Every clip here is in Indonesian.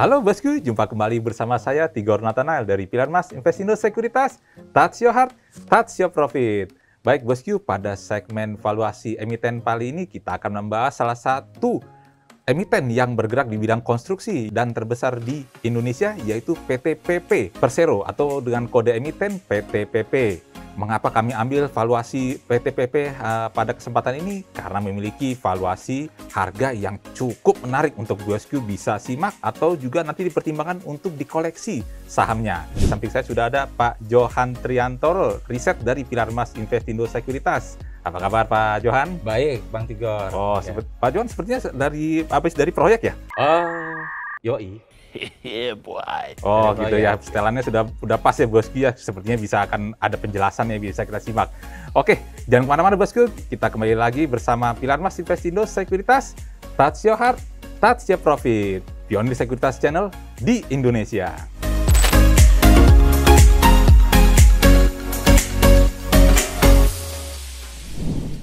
Halo bosku, jumpa kembali bersama saya Tigor Nathanael dari Pilar Mas Investindo Sekuritas. Touch your heart, touch your profit. Baik bosku, pada segmen valuasi emiten kali ini kita akan membahas salah satu emiten yang bergerak di bidang konstruksi dan terbesar di Indonesia, yaitu PT PP Persero atau dengan kode emiten PT PP. Mengapa kami ambil valuasi PT PP pada kesempatan ini? Karena memiliki valuasi harga yang cukup menarik untuk bosku bisa simak atau juga nanti dipertimbangkan untuk dikoleksi sahamnya. Di samping saya sudah ada Pak Johan Triantoro, riset dari Pilar Mas Investindo Sekuritas. Apa kabar Pak Johan? Baik, Bang Tigor. Oh, ya. Pak Johan sepertinya dari proyek ya? Oh, yoi. Boy. Oh, gitu ya. Setelannya sudah pas ya bosku ya. Sepertinya bisa akan ada penjelasan yang bisa kita simak. Oke, jangan kemana-mana bosku. Kita kembali lagi bersama Pilar Mas Investindo Sekuritas. Touch your heart, touch your profit. Pionir Sekuritas Channel di Indonesia.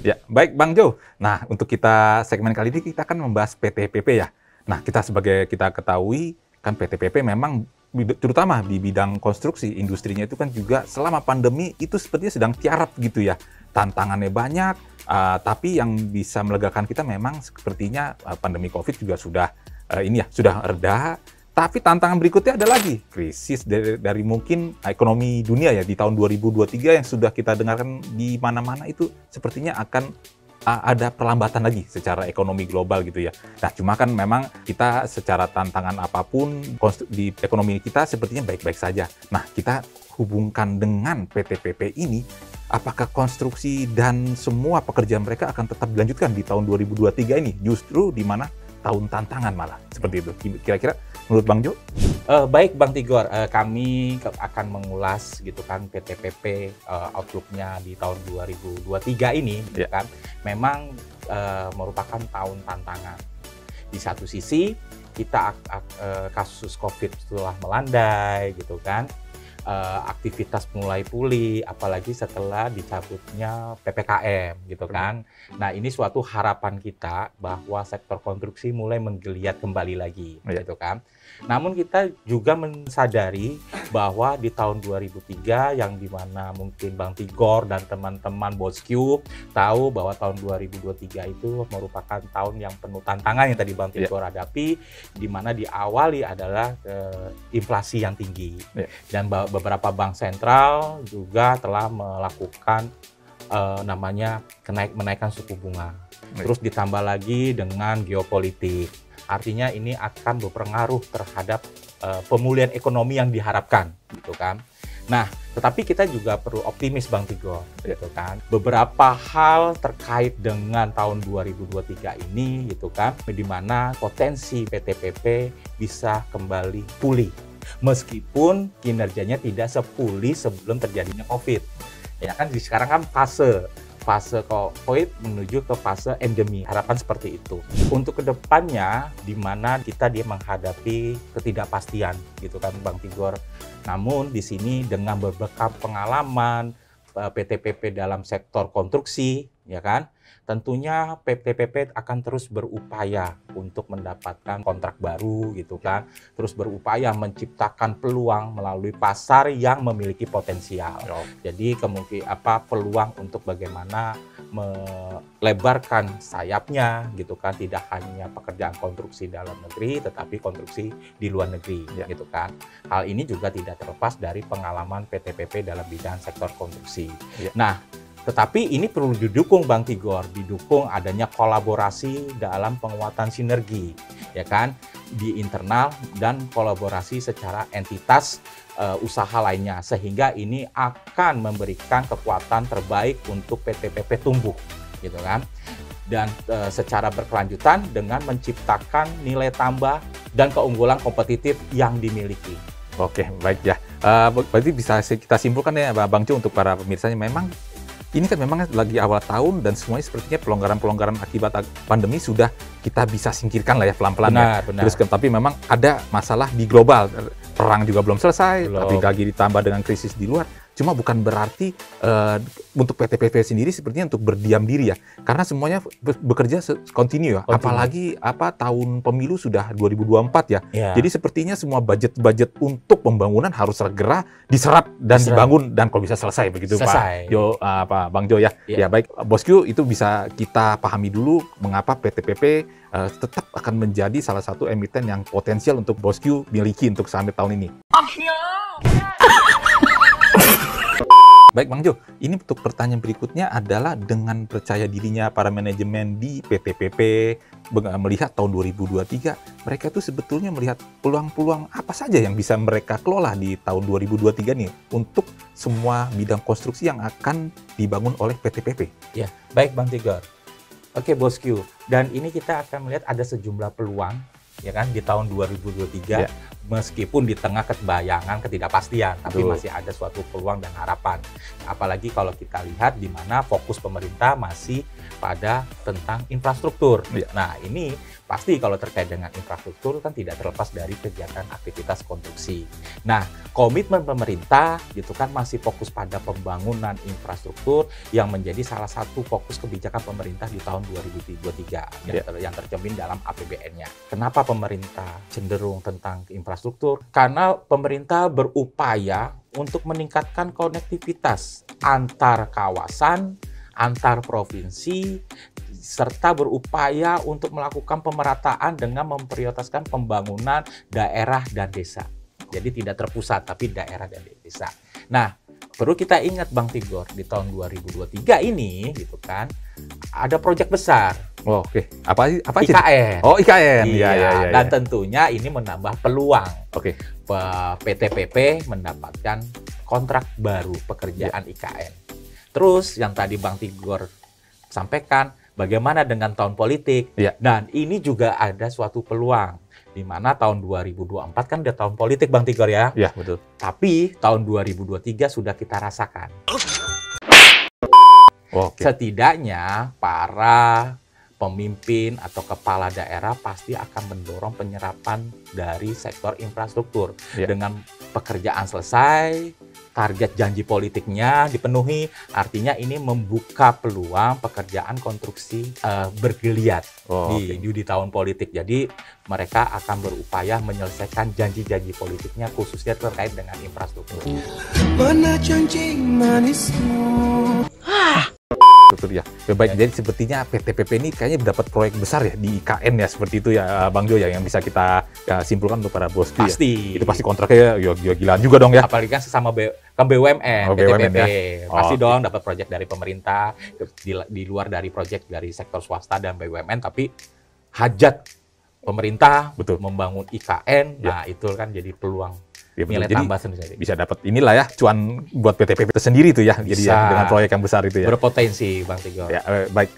Ya, baik Bang Jo. Nah, untuk kita segmen kali ini kita akan membahas PT PP ya. Nah, kita ketahui kan PT PP memang terutama di bidang konstruksi, industrinya itu kan juga selama pandemi itu sepertinya sedang tiarap gitu ya. Tantangannya banyak, tapi yang bisa melegakan kita memang sepertinya pandemi COVID juga sudah reda. Tapi tantangan berikutnya ada lagi, krisis dari mungkin ekonomi dunia ya di tahun 2023 yang sudah kita dengarkan di mana-mana itu sepertinya akan ada perlambatan lagi secara ekonomi global gitu ya. Nah, cuma kan memang kita secara tantangan apapun di ekonomi kita sepertinya baik-baik saja. Nah, kita hubungkan dengan PT PP ini, apakah konstruksi dan semua pekerjaan mereka akan tetap dilanjutkan di tahun 2023 ini? Justru di mana tahun tantangan malah, seperti itu. Kira-kira menurut Bang Jo? Baik Bang Tigor, kami akan mengulas gitu kan PT PP outlook-nya di tahun 2023 ini gitu kan. Memang merupakan tahun tantangan. Di satu sisi kita kasus COVID telah melandai gitu kan. Aktivitas mulai pulih, apalagi setelah dicabutnya PPKM gitu kan. Nah, ini suatu harapan kita bahwa sektor konstruksi mulai menggeliat kembali lagi gitu kan. Namun kita juga mensadari bahwa di tahun 2003 yang dimana mungkin Bang Tigor dan teman-teman Bosku tahu bahwa tahun 2023 itu merupakan tahun yang penuh tantangan yang tadi Bang Tigor hadapi, di mana diawali adalah inflasi yang tinggi dan beberapa bank sentral juga telah melakukan menaikkan suku bunga. Terus ditambah lagi dengan geopolitik. Artinya ini akan berpengaruh terhadap pemulihan ekonomi yang diharapkan, gitu kan. Nah, tetapi kita juga perlu optimis Bang Tigor, gitu kan. Beberapa hal terkait dengan tahun 2023 ini, gitu kan, di mana potensi PT PP bisa kembali pulih. Meskipun kinerjanya tidak sepulih sebelum terjadinya COVID. Ya kan, sekarang kan fase COVID menuju ke fase endemi. Harapan seperti itu. Untuk kedepannya, di mana dia menghadapi ketidakpastian, gitu kan Bang Tigor. Namun di sini dengan berbekal pengalaman PT PP dalam sektor konstruksi, ya kan, tentunya PT PP akan terus berupaya untuk mendapatkan kontrak baru, gitu kan, terus berupaya menciptakan peluang melalui pasar yang memiliki potensial. Jadi peluang untuk bagaimana melebarkan sayapnya, gitu kan, tidak hanya pekerjaan konstruksi dalam negeri, tetapi konstruksi di luar negeri, gitu kan. Hal ini juga tidak terlepas dari pengalaman PT PP dalam bidang sektor konstruksi. Nah, tetapi ini perlu didukung Bang Tigor, didukung adanya kolaborasi dalam penguatan sinergi, ya kan, di internal dan kolaborasi secara entitas usaha lainnya, sehingga ini akan memberikan kekuatan terbaik untuk PT PP tumbuh, gitu kan, dan secara berkelanjutan dengan menciptakan nilai tambah dan keunggulan kompetitif yang dimiliki. Oke, baik ya. Berarti bisa kita simpulkan ya Bang Jo untuk para pemirsanya, memang ini kan memang lagi awal tahun dan semuanya sepertinya pelonggaran-pelonggaran akibat pandemi sudah kita bisa singkirkan lah ya pelan-pelan ya. Terus tapi memang ada masalah di global, perang juga belum selesai, tapi lagi ditambah dengan krisis di luar. Cuma bukan berarti untuk PT-PT sendiri sepertinya untuk berdiam diri ya, karena semuanya bekerja continue ya. Apalagi tahun pemilu sudah 2024 ya. Jadi sepertinya semua budget untuk pembangunan harus segera diserap dan dibangun, dan kalau bisa selesai begitu Pak Bang Jo ya. Ya baik Bosku, itu bisa kita pahami dulu mengapa PT-PP tetap akan menjadi salah satu emiten yang potensial untuk Bosku miliki untuk sampai tahun ini. Baik Bang Jo, ini untuk pertanyaan berikutnya adalah dengan percaya dirinya para manajemen di PT-PP melihat tahun 2023, mereka itu sebetulnya melihat peluang-peluang apa saja yang bisa mereka kelola di tahun 2023 nih untuk semua bidang konstruksi yang akan dibangun oleh PT-PP. Ya, baik Bang Tigor. Oke Bosku, dan ini kita akan melihat ada sejumlah peluang ya kan di tahun 2023. Meskipun di tengah kebayangan ketidakpastian, tapi masih ada suatu peluang dan harapan. Apalagi kalau kita lihat di mana fokus pemerintah masih pada tentang infrastruktur. Nah, ini pasti kalau terkait dengan infrastruktur kan tidak terlepas dari kegiatan aktivitas konstruksi. Nah, komitmen pemerintah gitu kan masih fokus pada pembangunan infrastruktur yang menjadi salah satu fokus kebijakan pemerintah di tahun 2023 yang tercermin dalam APBN-nya. Kenapa pemerintah cenderung tentang infrastruktur? Karena pemerintah berupaya untuk meningkatkan konektivitas antar kawasan, antar provinsi, serta berupaya untuk melakukan pemerataan dengan memprioritaskan pembangunan daerah dan desa. Jadi tidak terpusat, tapi daerah dan desa. Nah, perlu kita ingat Bang Tigor, di tahun 2023 ini gitu kan, ada proyek besar. Oh, oke. Apa IKN. Oh, IKN. Iya. Dan tentunya ini menambah peluang. Oke. PT-PP mendapatkan kontrak baru pekerjaan IKN. Terus yang tadi Bang Tigor sampaikan, bagaimana dengan tahun politik? Dan ini juga ada suatu peluang, di mana tahun 2024 kan udah tahun politik Bang Tigor ya? Iya, betul. Tapi tahun 2023 sudah kita rasakan. Setidaknya para pemimpin atau kepala daerah pasti akan mendorong penyerapan dari sektor infrastruktur. Dengan pekerjaan selesai, target janji politiknya dipenuhi, artinya ini membuka peluang pekerjaan konstruksi bergeliat di tahun politik. Jadi mereka akan berupaya menyelesaikan janji-janji politiknya khususnya terkait dengan infrastruktur. Mana janji manismu? Betul ya. Baik, jadi sepertinya PT-PP ini kayaknya dapat proyek besar ya di IKN ya, seperti itu ya Bang Jo ya, yang bisa kita simpulkan untuk para Bosku. Pasti. Itu pasti kontraknya gila-gilaan juga dong ya. Apalagi kan sesama BUMN, PT-PP. Ya? Pasti dong dapat proyek dari pemerintah, di luar dari proyek dari sektor swasta dan BUMN, tapi hajat pemerintah membangun IKN, nah itu kan jadi peluang. Nilai tambah sendiri. Bisa dapat inilah ya, cuan buat PT-PP itu sendiri itu ya. Jadi ya, dengan proyek yang besar itu ya. Berpotensi Bang Tigor. Ya, baik.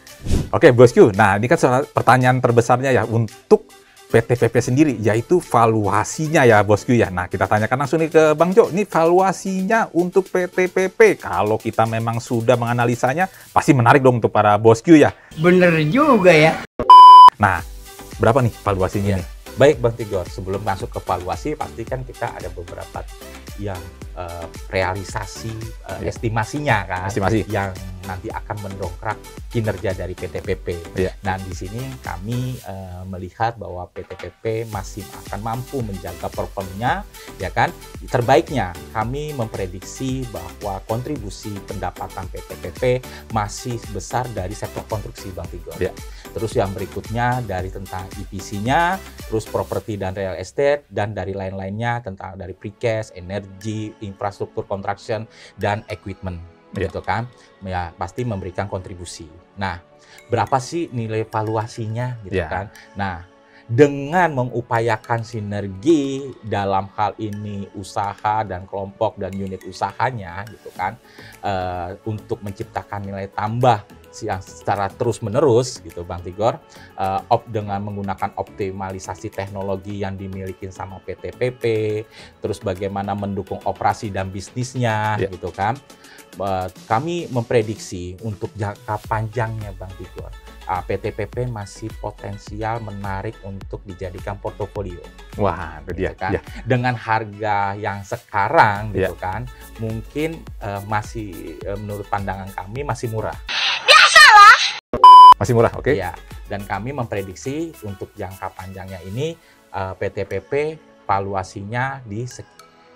Oke, Bosku. Nah, ini kan pertanyaan terbesarnya ya untuk PT-PP sendiri, yaitu valuasinya ya Bosku ya. Nah, kita tanyakan langsung nih ke Bang Jo. Ini valuasinya untuk PT-PP, kalau kita memang sudah menganalisanya, pasti menarik dong untuk para Bosku ya. Bener juga ya. Nah, berapa nih valuasinya nih? Baik Bang Tigor, sebelum masuk ke valuasi, pasti kan kita ada beberapa yang realisasi estimasinya kan, yang nanti akan mendongkrak kinerja dari PT-PP. Dan di sini kami melihat bahwa PT-PP masih akan mampu menjaga performnya, ya kan. Terbaiknya kami memprediksi bahwa kontribusi pendapatan PT-PP masih besar dari sektor konstruksi Bang Tigor. Terus yang berikutnya dari tentang EPC-nya, terus properti dan real estate, dan dari lain-lainnya tentang dari precast, energi, infrastruktur construction, dan equipment, gitu kan, ya pasti memberikan kontribusi. Nah, berapa sih nilai valuasinya, gitu kan? Nah, dengan mengupayakan sinergi dalam hal ini usaha dan kelompok dan unit usahanya, gitu kan, untuk menciptakan nilai tambah yang secara terus-menerus gitu Bang Tigor, dengan menggunakan optimalisasi teknologi yang dimiliki sama PT-PP, terus bagaimana mendukung operasi dan bisnisnya gitu kan. kami memprediksi untuk jangka panjangnya Bang Tigor, PTPP masih potensial menarik untuk dijadikan portofolio. Wah, itu dia. Gitu kan? Ya. Dengan harga yang sekarang gitu Ya. kan, mungkin masih menurut pandangan kami masih murah. Masih murah, oke? Ya, dan kami memprediksi untuk jangka panjangnya ini PTPP valuasinya di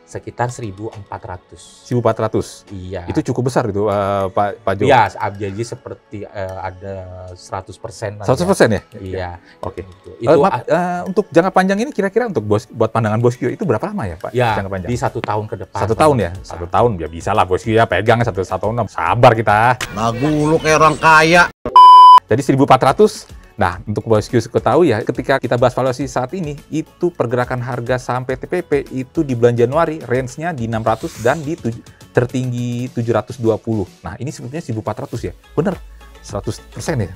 sekitar 1.400. 1.400. Iya. Itu cukup besar itu, Pak Jo. Iya, jadi seperti ada 100% lah 100% ya? Iya. Oke. Itu Maaf, untuk jangka panjang ini kira-kira untuk buat pandangan Boscio itu berapa lama ya, Pak? ya Jangka panjang. di 1 tahun ke depan. 1 tahun ya? 1 tahun ya bisa lah Boscio ya, pegang 1 tahun. Sabar kita. Lagu lu kayak orang kaya. Jadi 1.400. Nah, untuk Boscio ketahui ya, ketika kita bahas valuasi saat ini, itu pergerakan harga saham PTPP itu di bulan Januari range-nya di 600 dan di tertinggi 720. Nah, ini sebetulnya 1.400 ya. Bener. 100% ya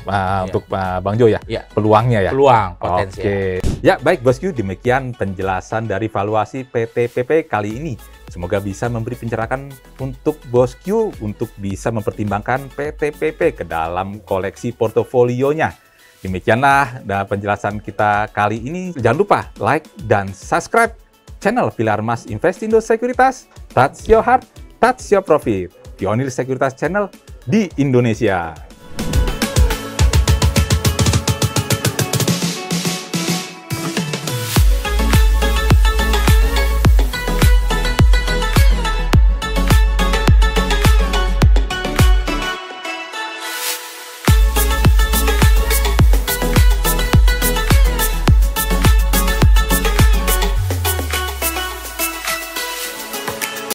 untuk Bang Jo ya? Iya. Peluangnya ya? Peluang potensial. Oke. Ya, baik Boscio, demikian penjelasan dari valuasi PTPP kali ini. Semoga bisa memberi pencerahan untuk Boscio untuk bisa mempertimbangkan PTPP ke dalam koleksi portofolionya. Demikianlah penjelasan kita kali ini. Jangan lupa like dan subscribe channel Pilar Mas Investindo Sekuritas. Touch your heart, touch your profit. Pionir Sekuritas Channel di Indonesia.